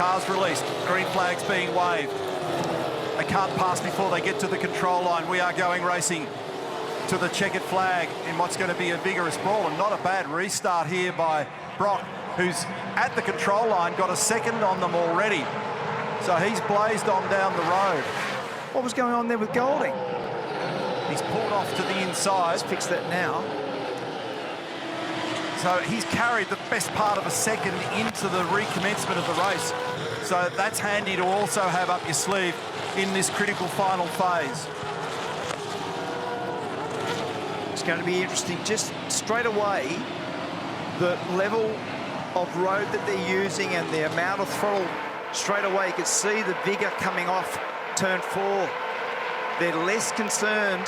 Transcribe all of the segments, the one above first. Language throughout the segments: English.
Cars released. Green flags being waved. They can't pass before they get to the control line. We are going racing to the checkered flag in what's going to be a vigorous brawl, and not a bad restart here by Brock, who's at the control line, got a second on them already. So he's blazed on down the road. What was going on there with Golding? He's pulled off to the inside. Let's fix that now. So he's carried the best part of a second into the recommencement of the race. So that's handy to also have up your sleeve in this critical final phase. It's going to be interesting. Just straight away, the level of road that they're using and the amount of throttle, straight away you can see the vigour coming off turn 4. They're less concerned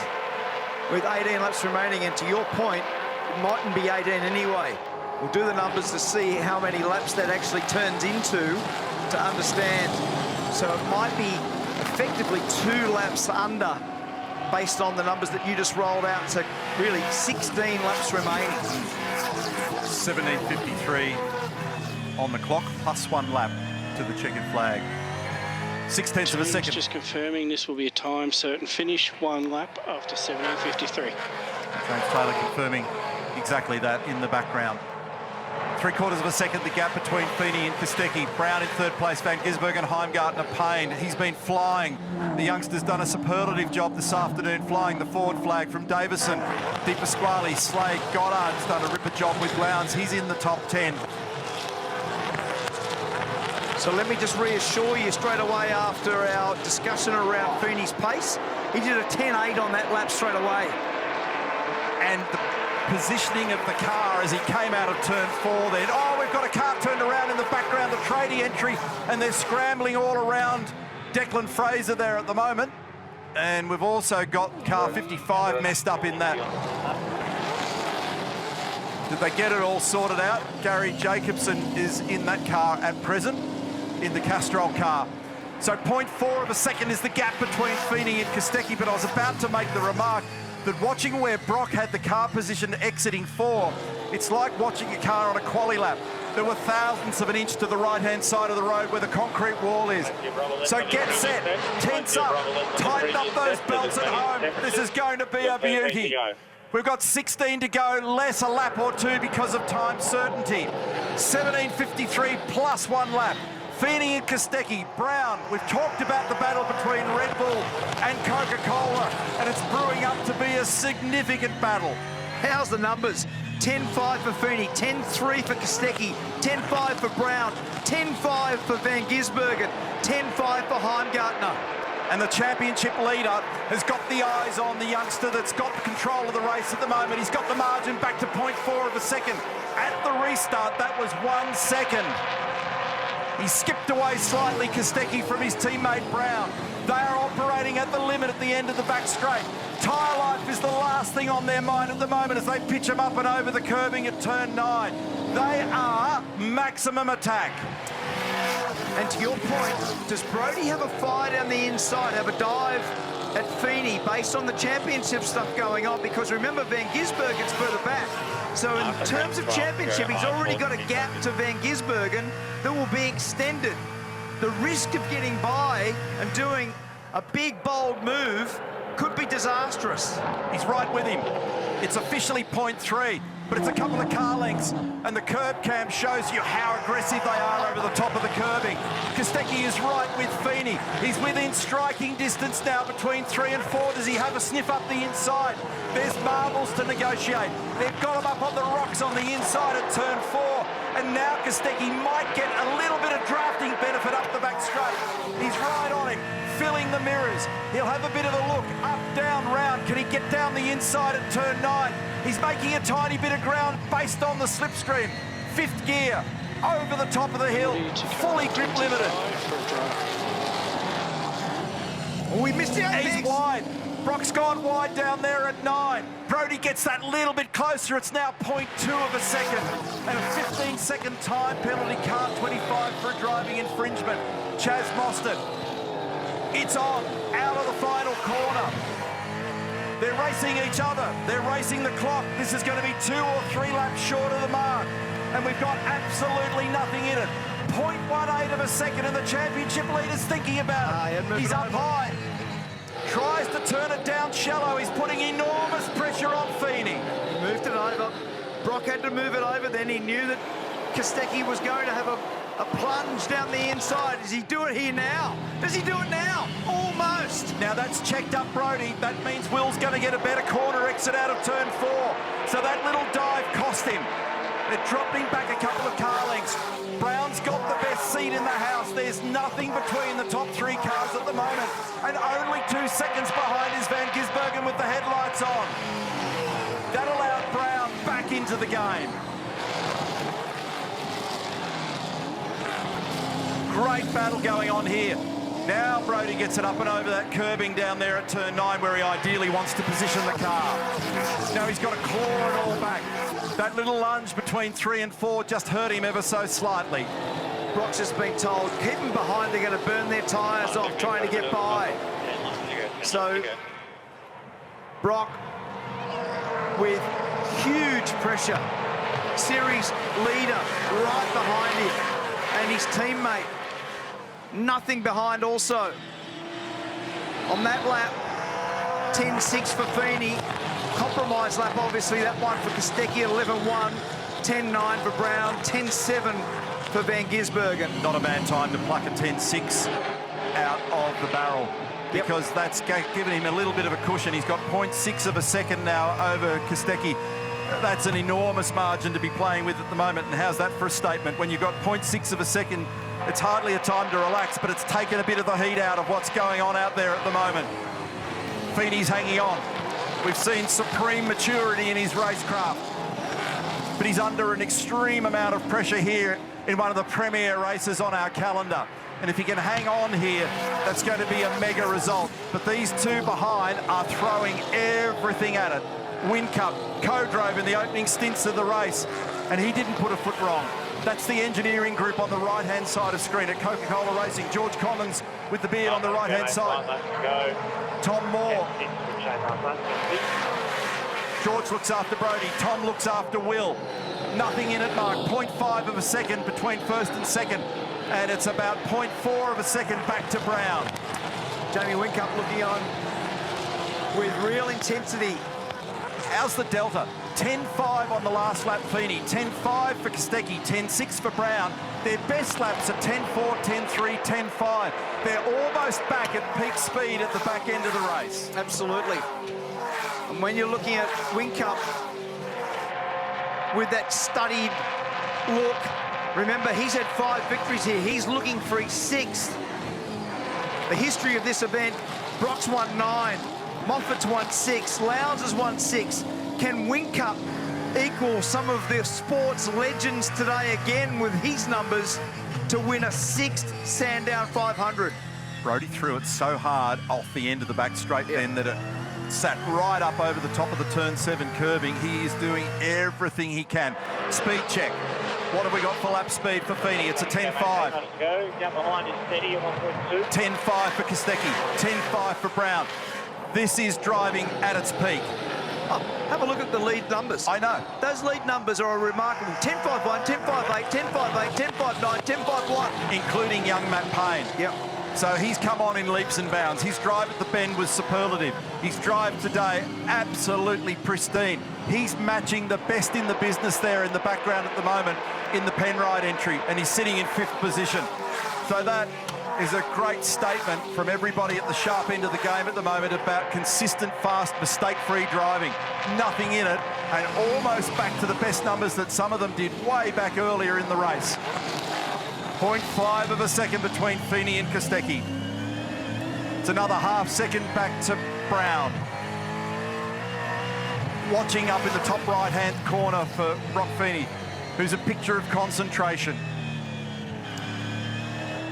with 18 laps remaining, and to your point, it mightn't be 18 anyway. We'll do the numbers to see how many laps that actually turns into to understand. So it might be effectively 2 laps under based on the numbers that you just rolled out. So really 16 laps remaining. 17:53 on the clock, plus 1 lap to the checkered flag. 0.6 of a second. Just confirming this will be a time certain finish, 1 lap after 17:53. James Taylor confirming exactly that in the background. 3/4 of a second, the gap between Feeney and Kostecki. Brown in 3rd place, Van Gisbergen, Heimgartner, Payne. He's been flying. The youngster's done a superlative job this afternoon flying the forward flag from Davison. Di Pasquale, Slade, Goddard's done a ripper job with Lowndes. He's in the top 10. So let me just reassure you straight away after our discussion around Feeney's pace, he did a 10.8 on that lap straight away. And the positioning of the car as he came out of turn 4 then. Oh, we've got a car turned around in the background, the tradie entry, and they're scrambling all around Declan Fraser there at the moment. And we've also got car 55 messed up in that. Did they get it all sorted out? Gary Jacobson is in that car at present, in the Castrol car. So 0.4 of a second is the gap between Feeney and Kostecki, but I was about to make the remark that watching where Brock had the car positioned exiting 4, it's like watching a car on a quali lap. There were thousandths of an inch to the right-hand side of the road where the concrete wall is. So get set, tense up, tighten up those belts at home. This is going to be a beauty. We've got 16 to go, less a lap or 2 because of time certainty. 17:53 plus 1 lap. Feeney and Kostecki, Brown. We've talked about the battle between Red Bull and Coca-Cola, and it's brewing up to be a significant battle. How's the numbers? 10.5 for Feeney, 10.3 for Kostecki, 10.5 for Brown, 10.5 for Van Gisbergen, 10.5 for Heimgartner. And the championship leader has got the eyes on the youngster that's got the control of the race at the moment. He's got the margin back to 0.4 of a second. At the restart, that was 1 second. He skipped away slightly, Kostecki, from his teammate Brown. They are operating at the limit at the end of the back straight. Tyre life is the last thing on their mind at the moment as they pitch them up and over the curbing at turn 9. They are maximum attack. And to your point, does Brodie have a fire down the inside, have a dive at Feeney based on the championship stuff going on? Because remember, Van Gisbergen's further back. So in terms of championship, he's already got a gap to Van Gisbergen that will be extended. The risk of getting by and doing a big, bold move could be disastrous. He's right with him. It's officially 0.3, but it's a couple of car lengths, and the curb cam shows you how aggressive they are over the top of the curbing. Kostecki is right with Feeney. He's within striking distance now between 3 and 4. Does he have a sniff up the inside? There's marbles to negotiate. They've got him up on the rocks on the inside at turn 4, and now Kostecki might get a little bit of drafting benefit up the back straight. He's right on him, filling the mirrors. He'll have a bit of a look, up, down, round. Can he get down the inside at turn 9? He's making a tiny bit of ground based on the slipstream. 5th gear, over the top of the hill, fully grip limited. Oh, we missed out. He's wide. Brock's gone wide down there at 9. Brodie gets that little bit closer. It's now 0.2 of a second. And a 15-second time penalty, car 25 for a driving infringement. Chaz Mostert. It's on, out of the final corner. They're racing each other. They're racing the clock. This is going to be 2 or 3 laps short of the mark. And we've got absolutely nothing in it. 0.18 of a second, and the championship leader's thinking about it. He's up high. Tries to turn it down shallow. He's putting enormous pressure on Feeney. He moved it over. Brock had to move it over. Then he knew that Kostecki was going to have a plunge down the inside. Does he do it here now? Does he do it now? Almost. Now that's checked up Brody. That means Will's going to get a better corner exit out of turn 4. So that little dive cost him. It dropped him back a couple of car lengths. Brown's got the best seat in the house. There's nothing between the top 3 cars at the moment. And only 2 seconds behind is Van Gisbergen with the headlights on. That allowed Brown back into the game. Great battle going on here. Now Brody gets it up and over that curbing down there at turn 9 where he ideally wants to position the car. Now he's got to claw it all back. That little lunge between 3 and 4 just hurt him ever so slightly. Brock's just been told, keep them behind, they're going to burn their tyres off trying to get by. So Brock with huge pressure. Series leader right behind him, and his teammate nothing behind also. On that lap, 10.6 for Feeney. Compromise lap, obviously, that one for Kostecki at 11.1. 10.9 for Brown, 10.7 for Van Gisbergen. Not a bad time to pluck a 10.6 out of the barrel, because that's given him a little bit of a cushion. He's got 0.6 of a second now over Kostecki. That's an enormous margin to be playing with at the moment. And how's that for a statement? When you've got 0.6 of a second, it's hardly a time to relax, but it's taken a bit of the heat out of what's going on out there at the moment. Feeney's hanging on. We've seen supreme maturity in his racecraft, but he's under an extreme amount of pressure here in one of the premier races on our calendar. And if he can hang on here, that's going to be a mega result. But these 2 behind are throwing everything at it. Whincup co-drove in the opening stints of the race, and he didn't put a foot wrong. That's the engineering group on the right-hand side of screen at Coca-Cola Racing. George Commons with the beard on the right-hand side. Tom Moore. George looks after Brody. Tom looks after Will. Nothing in it, Mark. 0.5 of a second between first and second, and it's about 0.4 of a second back to Brown. Jamie Whincup looking on with real intensity. How's the delta? 10.5 on the last lap, Feeney. 10.5 for Kostecki, 10.6 for Brown. Their best laps are 10.4, 10.3, 10.5. They're almost back at peak speed at the back end of the race. Absolutely. And when you're looking at Whincup with that studied look, remember, he's had 5 victories here. He's looking for his 6th. The history of this event, Brock's won 9. Moffat's won 6, Lowndes has won 6. Can Whincup equal some of the sport's legends today again with his numbers to win a 6th Sandown 500? Brody threw it so hard off the end of the back straight then that it sat right up over the top of the turn 7 curbing. He is doing everything he can. Speed check. What have we got for lap speed for Feeney? It's a 10.5. Go, down behind is steady at 1.2. 10.5 for Kostecki, 10.5 for Brown. This is driving at its peak. Oh, have a look at the lead numbers. I know. Those lead numbers are remarkable. 10.51, 10.58, 10.58, 10.59, 10.51. Including young Matt Payne. Yep. So he's come on in leaps and bounds. His drive at the bend was superlative. His drive today, absolutely pristine. He's matching the best in the business there in the background at the moment in the Penrite entry, and he's sitting in 5th position. So that is a great statement from everybody at the sharp end of the game at the moment about consistent, fast, mistake-free driving. Nothing in it, and almost back to the best numbers that some of them did way back earlier in the race. 0.5 of a second between Feeney and Kostecki. It's another half second back to Brown. Watching up in the top right-hand corner for Brock Feeney, who's a picture of concentration.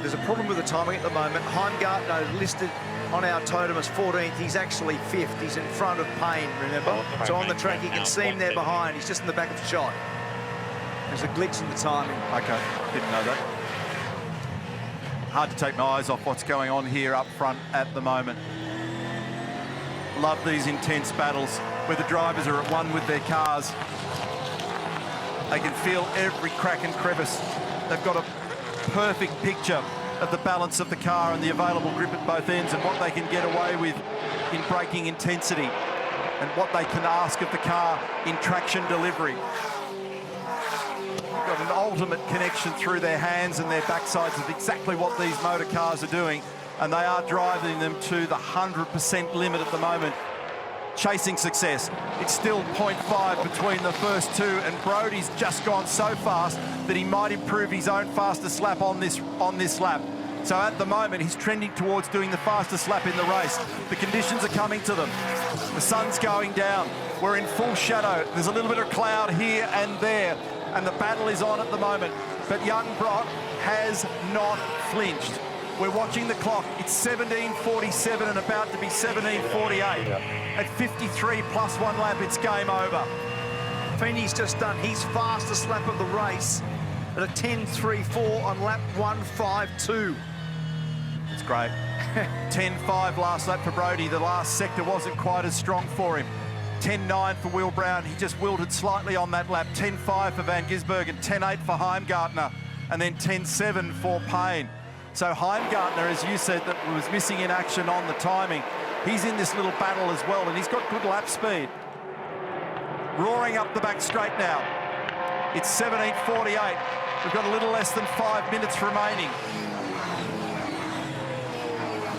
There's a problem with the timing at the moment. Heimgartner listed on our totem as 14th. He's actually 5th. He's in front of Payne, remember? So on the track, you can see him there behind. He's just in the back of the shot. There's a glitch in the timing. Okay, didn't know that. Hard to take my eyes off what's going on here up front at the moment. Love these intense battles where the drivers are at one with their cars. They can feel every crack and crevice. They've got to perfect picture of the balance of the car and the available grip at both ends and what they can get away with in braking intensity and what they can ask of the car in traction delivery. Got an ultimate connection through their hands and their backsides of exactly what these motor cars are doing, and they are driving them to the 100% limit at the moment, chasing success. It's still 0.5 between the first two, and Brody's just gone so fast that he might improve his own fastest lap on this lap. So at the moment, he's trending towards doing the fastest lap in the race. The conditions are coming to them. The sun's going down. We're in full shadow. There's a little bit of cloud here and there, and the battle is on at the moment. But young Brock has not flinched. We're watching the clock. It's 17:47 and about to be 17:48. At 53 plus 1 lap, it's game over. Feeney's just done his fastest lap of the race at a 10.34 on lap 152. It's great. 10.5 last lap for Brody. The last sector wasn't quite as strong for him. 10.9 for Will Brown. He just wilted slightly on that lap. 10.5 for Van Gisbergen. 10.8 for Heimgartner. And then 10.7 for Payne. So Heimgartner, as you said, that was missing in action on the timing. He's in this little battle as well, and he's got good lap speed. Roaring up the back straight now. It's 17:48. We've got a little less than 5 minutes remaining.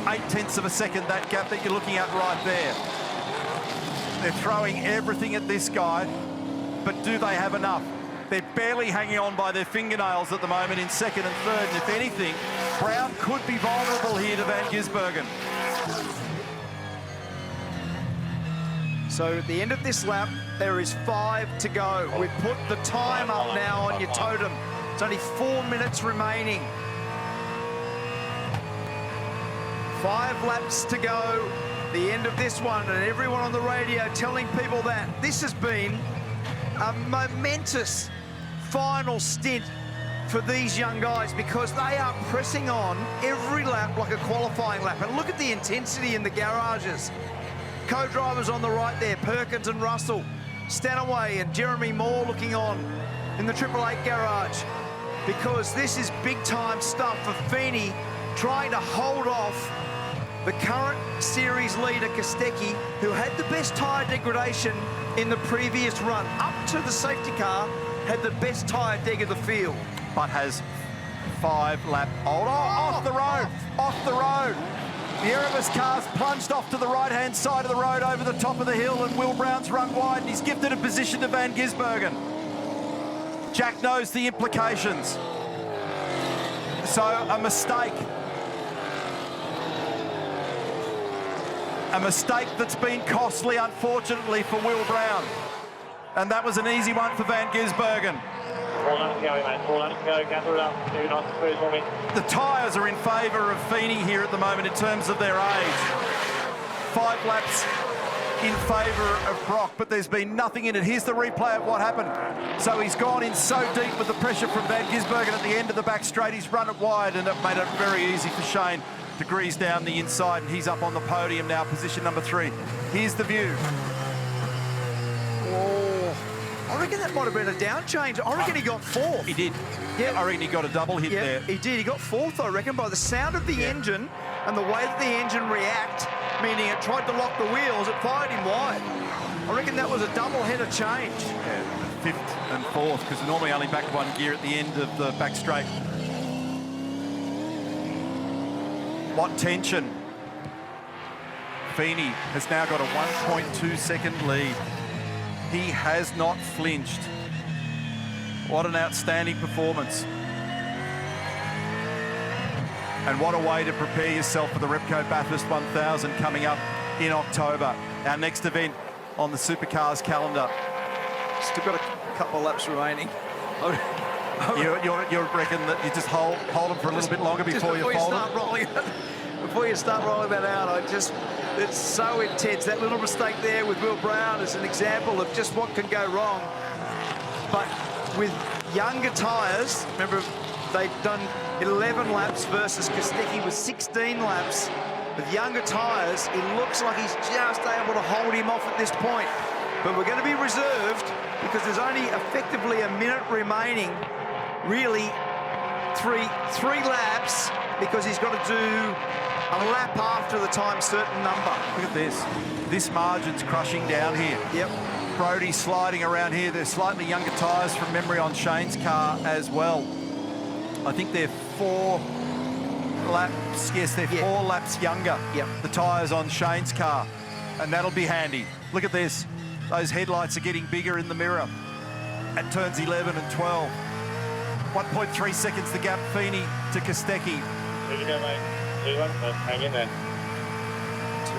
0.8 of a second, that gap that you're looking at right there. They're throwing everything at this guy, but do they have enough? They're barely hanging on by their fingernails at the moment in second and third, and if anything, Brown could be vulnerable here to Van Gisbergen. So at the end of this lap, there is 5 to go. We've put the time up now on your totem. It's only 4 minutes remaining. 5 laps to go. The end of this one, and everyone on the radio telling people that this has been a momentous final stint for these young guys, because they are pressing on every lap like a qualifying lap. And look at the intensity in the garages. Co-drivers on the right there, Perkins and Russell, Stanaway and Jeremy Moore looking on in the 888 garage, because this is big time stuff for Feeney, trying to hold off the current series leader Kostecki, who had the best tyre degradation in the previous run. Up to the safety car, had the best tyre deg of the field. But has 5 lap hold. Oh, off the road, off the road. The Erebus car's plunged off to the right-hand side of the road over the top of the hill, and Will Brown's run wide, and he's gifted a position to Van Gisbergen. Jack knows the implications. So a mistake. A mistake that's been costly, unfortunately, for Will Brown. And that was an easy one for Van Gisbergen. 4 laps to go, mate. 4 laps to go. Gather it up. Do not cruise for me. The tyres are in favour of Feeney here at the moment in terms of their age. 5 laps in favour of Brock, but there's been nothing in it. Here's the replay of what happened. So he's gone in so deep with the pressure from Van Gisbergen at the end of the back straight. He's run it wide, and it made it very easy for Shane to grease down the inside, and he's up on the podium now, position number 3. Here's the view. Oh, I reckon that might have been a down change. I reckon he got 4th. He did. Yeah, I reckon he got a double hit there. He did. He got 4th, I reckon, by the sound of the engine and the way that the engine reacted, meaning it tried to lock the wheels, it fired him wide. I reckon that was a double header change. Yeah, 5th and 4th, because they're normally only back 1 gear at the end of the back straight. What tension. Feeney has now got a 1.2 second lead. He has not flinched. What an outstanding performance. And what a way to prepare yourself for the Repco Bathurst 1000 coming up in October. Our next event on the Supercars calendar. Still got a couple of laps remaining. You reckon that you just hold them for a little bit longer before you fold them? Before you start rolling that out, it's so intense. That little mistake there with Will Brown is an example of just what can go wrong. But with younger tyres, remember they've done 11 laps versus Kostecki with 16 laps. With younger tyres, it looks like he's just able to hold him off at this point. But we're going to be reserved because there's only effectively a minute remaining, really, three laps because he's got to do a lap after the time certain number. Look at this. This margin's crushing down here. Yep. Brody sliding around here. They're slightly younger tyres from memory on Shane's car as well. I think they're 4 laps. Yes, they're 4 laps younger. Yep. The tyres on Shane's car. And that'll be handy. Look at this. Those headlights are getting bigger in the mirror at turns 11 and 12. 1.3 seconds the gap, Feeney to Kostecki. Here you go, mate. 2 laps, mate. Hang in there.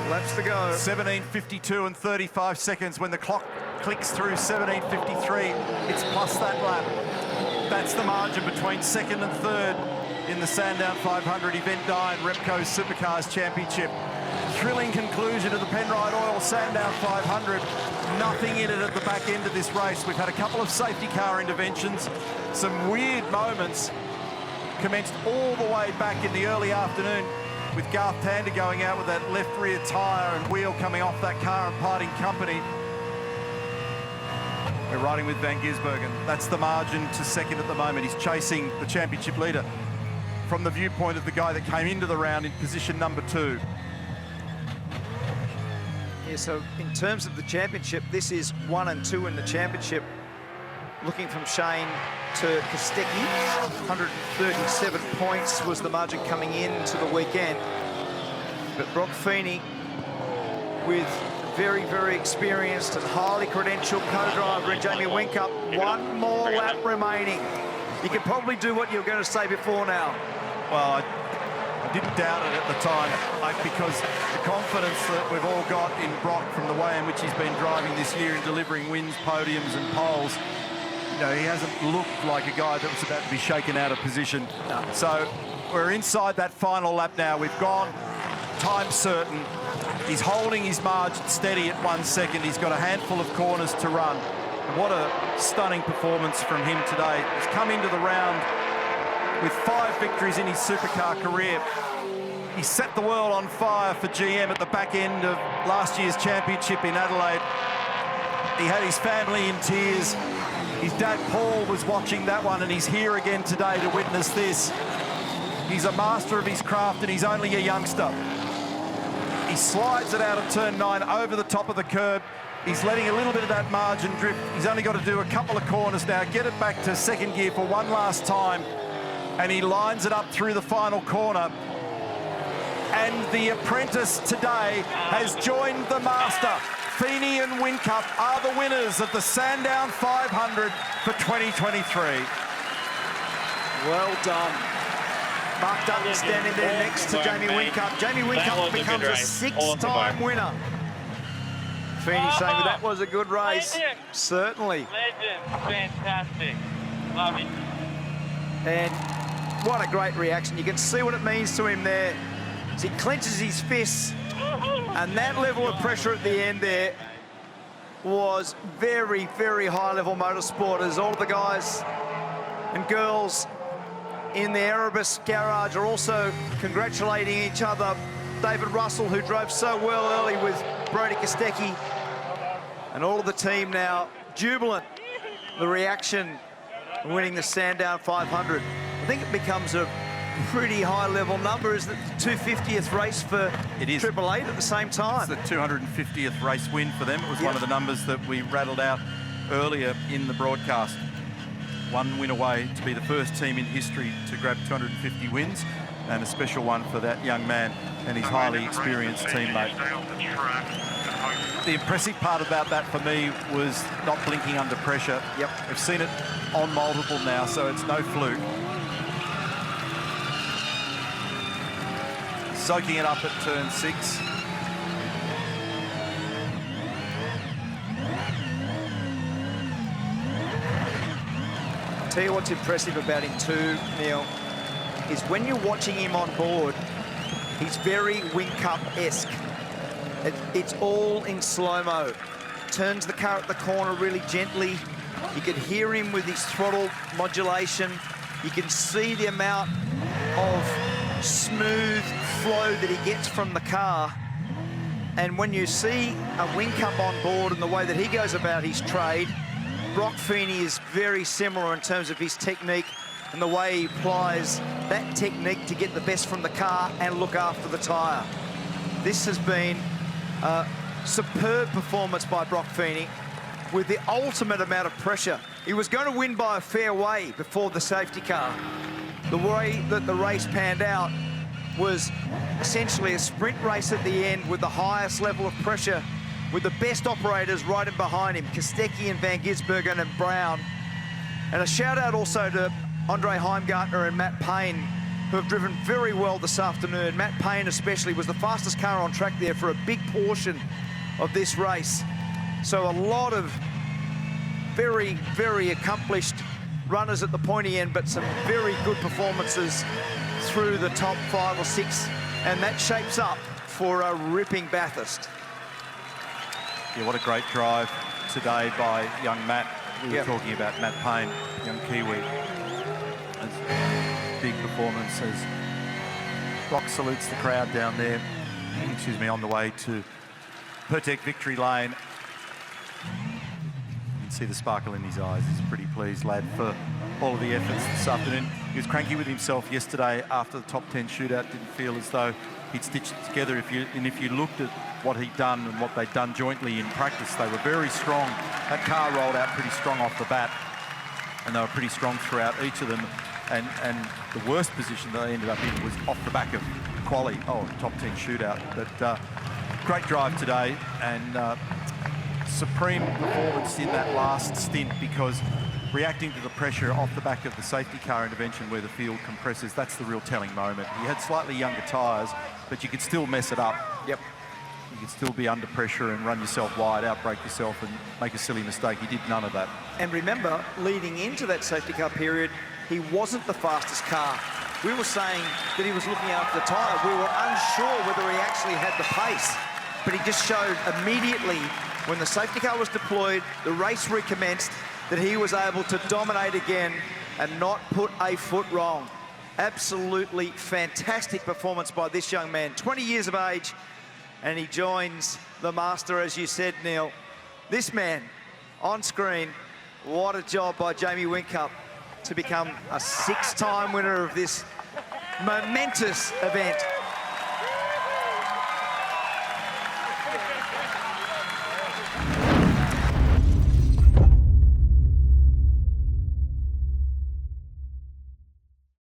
2 laps to go. 17:52 and 35 seconds. When the clock clicks through 17:53, it's plus that lap. That's the margin between second and third in the Sandown 500 Event 9 Repco Supercars Championship. Thrilling conclusion to the Penrite Oil Sandown 500. Nothing in it at the back end of this race. We've had a couple of safety car interventions, some weird moments. Commenced all the way back in the early afternoon with Garth Tander going out with that left rear tyre and wheel coming off that car and parting company. We're riding with Van Gisbergen. That's the margin to second at the moment. He's chasing the championship leader from the viewpoint of the guy that came into the round in position number 2. Yeah, so in terms of the championship, this is 1 and 2 in the championship. Looking from Shane to Kostecki, 137 points was the margin coming into the weekend. But Brock Feeney, with very, very experienced and highly credentialed co-driver in Jamie Whincup, 1 more lap remaining. You could probably do what you were going to say before now. Well, I didn't doubt it at the time, because the confidence that we've all got in Brock from the way in which he's been driving this year and delivering wins, podiums and poles, you know, he hasn't looked like a guy that was about to be shaken out of position. No. So we're inside that final lap now. We've gone time certain. He's holding his margin steady at 1 second. He's got a handful of corners to run. And what a stunning performance from him today. He's come into the round with 5 victories in his supercar career. He set the world on fire for GM at the back end of last year's championship in Adelaide. He had his family in tears. His dad Paul was watching that one, and he's here again today to witness this. He's a master of his craft, and he's only a youngster. He slides it out of turn 9 over the top of the curb. He's letting a little bit of that margin drift. He's only got to do a couple of corners now, get it back to second gear for one last time, and he lines it up through the final corner. And the Apprentice today has joined the master. Feeney and Whincup are the winners of the Sandown 500 for 2023. Well done. Mark Dutton standing there next to Jamie Whincup. Jamie Whincup becomes a 6-time winner. Feeney saying that was a good race. Legend. Certainly. Legend. Fantastic. Love it. And what a great reaction. You can see what it means to him there as he clenches his fists. And that level of pressure at the end there was very, very high-level motorsport, as all the guys and girls in the Erebus garage are also congratulating each other. David Russell, who drove so well early with Brody Kostecki, and all of the team now jubilant. The reaction winning the Sandown 500. I think it becomes a pretty high-level number, isn't it? The 250th race for Triple Eight at the same time. It's the 250th race win for them. It was one of the numbers that we rattled out earlier in the broadcast. 1 win away to be the first team in history to grab 250 wins, and a special one for that young man and his highly experienced teammate. The impressive part about that for me was not blinking under pressure. Yep. We've seen it on multiple now, so it's no fluke. Soaking it up at turn 6. I'll tell you what's impressive about him too, Neil, is when you're watching him on board, he's very Whincup-esque. It's all in slow-mo. Turns the car at the corner really gently. You can hear him with his throttle modulation. You can see the amount of smooth flow that he gets from the car. And when you see a Whincup on board and the way that he goes about his trade, Brock Feeney is very similar in terms of his technique and the way he applies that technique to get the best from the car and look after the tyre. This has been a superb performance by Brock Feeney with the ultimate amount of pressure. He was going to win by a fair way before the safety car. The way that the race panned out was essentially a sprint race at the end with the highest level of pressure, with the best operators right in behind him, Kostecki and Van Gisbergen and Brown. And a shout out also to Andre Heimgartner and Matt Payne, who have driven very well this afternoon. Matt Payne especially was the fastest car on track there for a big portion of this race. So a lot of very, very accomplished runners at the pointy end, but some very good performances through the top 5 or 6, and that shapes up for a ripping Bathurst. Yeah, what a great drive today by young Matt. We were talking about Matt Payne, young Kiwi. Big performance as Brock salutes the crowd down there, excuse me, on the way to Pertec Victory Lane. You can see the sparkle in his eyes. He's a pretty pleased lad for all of the efforts this afternoon. He was cranky with himself yesterday after the top 10 shootout. Didn't feel as though he'd stitched it together. If you looked at what he'd done and what they'd done jointly in practice, they were very strong. That car rolled out pretty strong off the bat, and they were pretty strong throughout each of them. And the worst position that they ended up in was off the back of quali, top 10 shootout. But great drive today, and supreme performance in that last stint, because reacting to the pressure off the back of the safety car intervention where the field compresses, that's the real telling moment. He had slightly younger tyres, but you could still mess it up. Yep. You could still be under pressure and run yourself wide, outbrake yourself and make a silly mistake. He did none of that. And remember, leading into that safety car period, he wasn't the fastest car. We were saying that he was looking after the tyre. We were unsure whether he actually had the pace, but he just showed immediately when the safety car was deployed, the race recommenced, that he was able to dominate again and not put a foot wrong. Absolutely fantastic performance by this young man, 20 years of age, and he joins the master, as you said, Neil. This man, on screen, what a job by Jamie Whincup to become a 6-time winner of this momentous event.